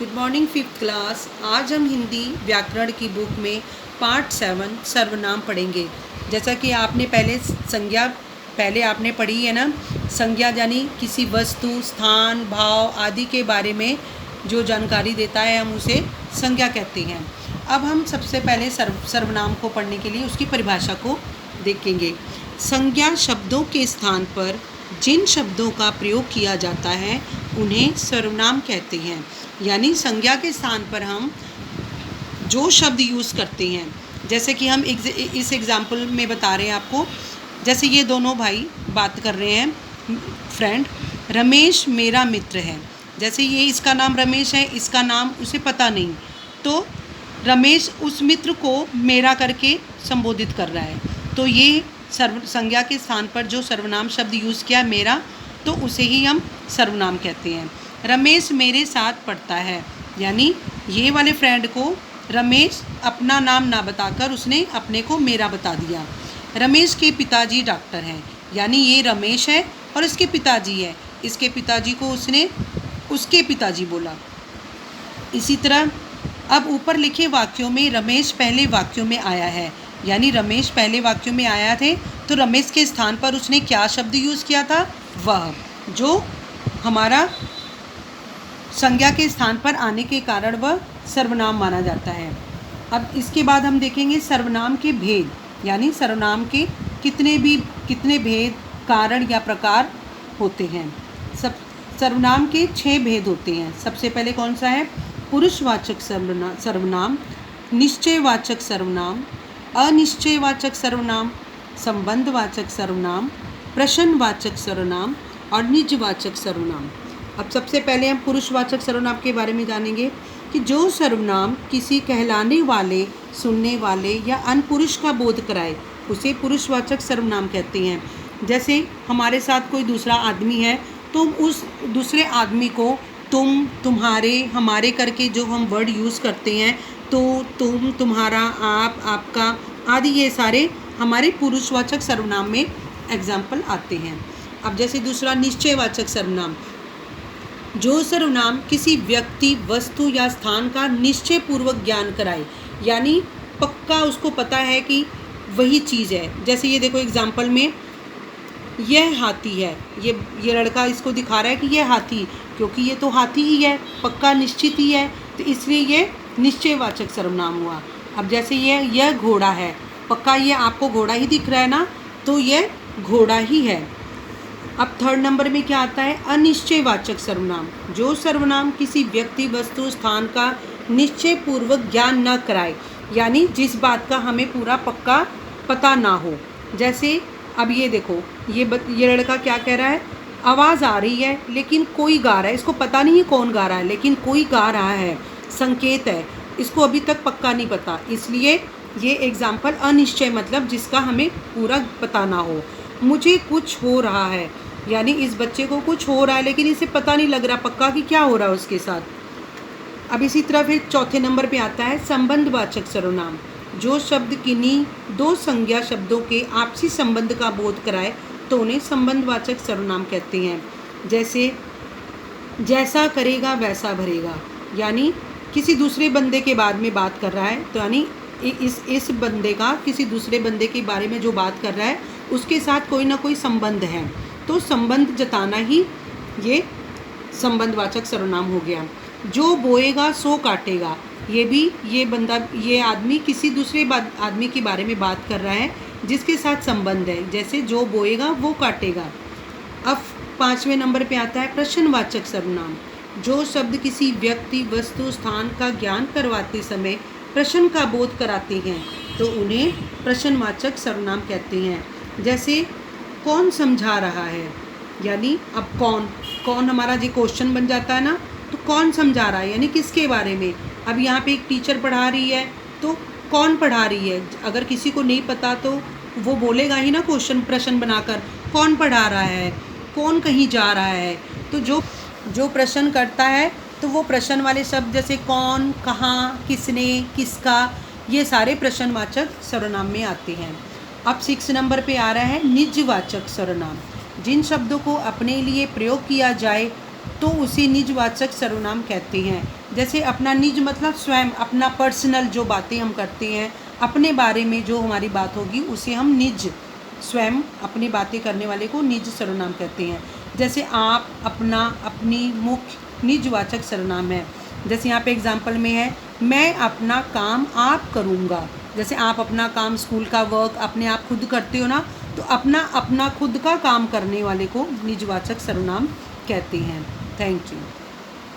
Good morning fifth class. आज हम हिंदी व्याकरण की बुक में पार्ट 7 सर्वनाम पढ़ेंगे। जैसा कि आपने पहले आपने पढ़ी है ना, संज्ञा यानी किसी वस्तु, स्थान, भाव आदि के बारे में जो जानकारी देता है हम उसे संज्ञा कहते हैं। अब हम सबसे पहले सर्वनाम को पढ़ने के लिए उसकी परिभाषा को देखेंगे। संज्ञा शब्दों के स्थान पर जिन शब्दों का प्रयोग किया जाता है उन्हें सर्वनाम कहते हैं। यानी संज्ञा के स्थान पर हम जो शब्द यूज़ करते हैं, जैसे कि हम इस एग्ज़ाम्पल में बता रहे हैं आपको। जैसे ये दोनों भाई बात कर रहे हैं, फ्रेंड, रमेश मेरा मित्र है। जैसे ये इसका नाम रमेश है, इसका नाम उसे पता नहीं, तो रमेश उस मित्र को मेरा करके संबोधित कर रहा है। तो ये संज्ञा के स्थान पर जो सर्वनाम शब्द यूज़ किया मेरा, तो उसे ही हम सर्वनाम कहते हैं। रमेश मेरे साथ पढ़ता है, यानी ये वाले फ्रेंड को रमेश अपना नाम ना बताकर उसने अपने को मेरा बता दिया। रमेश के पिताजी डॉक्टर हैं, यानी ये रमेश है और इसके पिताजी है, इसके पिताजी को उसने उसके पिताजी बोला। इसी तरह अब ऊपर लिखे वाक्यों में रमेश पहले वाक्यों में आया है, यानी रमेश पहले वाक्यों में आया थे, तो रमेश के स्थान पर उसने क्या शब्द यूज़ किया था? वह, जो हमारा संज्ञा के स्थान पर आने के कारण वह सर्वनाम माना जाता है। अब इसके बाद हम देखेंगे सर्वनाम के भेद, यानी सर्वनाम के कितने भेद, कारण या प्रकार होते हैं। सर्वनाम के 6 भेद होते हैं। सबसे पहले कौन सा है? पुरुषवाचक सर्वनाम, निश्चयवाचक सर्वनाम, अनिश्चयवाचक सर्वनाम, संबंधवाचक सर्वनाम, प्रश्नवाचक सर्वनाम और निजवाचक सर्वनाम। अब सबसे पहले हम पुरुषवाचक सर्वनाम के बारे में जानेंगे कि जो सर्वनाम किसी कहलाने वाले, सुनने वाले या अनपुरुष का बोध कराए उसे पुरुषवाचक सर्वनाम कहते हैं। जैसे हमारे साथ कोई दूसरा आदमी है, तो उस दूसरे आदमी को तुम, तुम्हारे, हमारे करके जो हम वर्ड यूज़ करते हैं, तो, तुम, तुम्हारा, आप, आपका आदि, ये सारे हमारे पुरुषवाचक सर्वनाम में एग्जाम्पल आते हैं। अब जैसे दूसरा निश्चयवाचक सर्वनाम, जो सर्वनाम किसी व्यक्ति, वस्तु या स्थान का निश्चय पूर्वक ज्ञान कराए, यानी पक्का उसको पता है कि वही चीज़ है। जैसे ये देखो एग्जाम्पल में, यह हाथी है, ये लड़का इसको दिखा रहा है कि यह हाथी, क्योंकि ये तो हाथी ही है, पक्का निश्चित ही है, तो इसलिए ये निश्चयवाचक सर्वनाम हुआ। अब जैसे यह घोड़ा है, पक्का ये आपको घोड़ा ही दिख रहा है ना, तो यह घोड़ा ही है। अब थर्ड नंबर में क्या आता है? अनिश्चयवाचक सर्वनाम, जो सर्वनाम किसी व्यक्ति, वस्तु, स्थान का निश्चय पूर्वक ज्ञान न कराए, यानी जिस बात का हमें पूरा पक्का पता ना हो। जैसे अब ये देखो, ये लड़का क्या कह रहा है? आवाज़ आ रही है लेकिन कोई गा रहा है, इसको पता नहीं है कौन गा रहा है, लेकिन कोई गा रहा है, संकेत है, इसको अभी तक पक्का नहीं पता, इसलिए ये एग्जाम्पल अनिश्चय, मतलब जिसका हमें पूरा पता ना हो। मुझे कुछ हो रहा है, यानी इस बच्चे को कुछ हो रहा है लेकिन इसे पता नहीं लग रहा पक्का कि क्या हो रहा है उसके साथ। अब इसी तरह फिर चौथे नंबर पे आता है संबंधवाचक सर्वनाम, जो शब्द किन्हीं दो संज्ञा शब्दों के आपसी संबंध का बोध कराए तो उन्हें संबंधवाचक सर्वनाम कहते हैं। जैसे जैसा करेगा वैसा भरेगा, यानी किसी दूसरे बंदे के बारे में बात कर रहा है, तो यानी इस बंदे का किसी दूसरे बंदे के बारे में जो बात कर रहा है उसके साथ कोई ना कोई संबंध है, तो संबंध जताना ही ये संबंधवाचक सर्वनाम हो गया। जो बोएगा सो काटेगा, ये आदमी किसी दूसरे आदमी के बारे में बात कर रहा है जिसके साथ संबंध है, जैसे जो बोएगा वो काटेगा। अब 5वें नंबर पे आता है प्रश्नवाचक सर्वनाम, जो शब्द किसी व्यक्ति, वस्तु, स्थान का ज्ञान करवाते समय प्रश्न का बोध कराते हैं तो उन्हें प्रश्नवाचक सर्वनाम कहते हैं। जैसे कौन समझा रहा है, यानी अब कौन हमारा जो क्वेश्चन बन जाता है ना, तो कौन समझा रहा है यानी किसके बारे में। अब यहाँ पे एक टीचर पढ़ा रही है, तो कौन पढ़ा रही है, अगर किसी को नहीं पता तो वो बोलेगा ही ना प्रश्न बनाकर, कौन पढ़ा रहा है, कौन कहीं जा रहा है। तो जो प्रश्न करता है तो वो प्रश्न वाले शब्द जैसे कौन, कहाँ, किसने, किसका, ये सारे प्रश्नवाचक सर्वनाम में आते हैं। अब 6 नंबर पे आ रहा है निजवाचक सर्वनाम, जिन शब्दों को अपने लिए प्रयोग किया जाए तो उसे निजवाचक सर्वनाम कहते हैं। जैसे अपना निज मतलब स्वयं, अपना पर्सनल जो बातें हम करते हैं, अपने बारे में जो हमारी बात होगी उसे हम निज, स्वयं अपनी बातें करने वाले को निज सर्वनाम कहते हैं। जैसे आप, अपना, अपनी, मुख्य निजवाचक सर्वनाम है। जैसे यहाँ पे एग्जाम्पल में है, मैं अपना काम आप करूँगा। जैसे आप अपना काम, स्कूल का वर्क अपने आप खुद करते हो ना, तो अपना खुद का काम करने वाले को निजवाचक सर्वनाम कहते हैं। Thank you.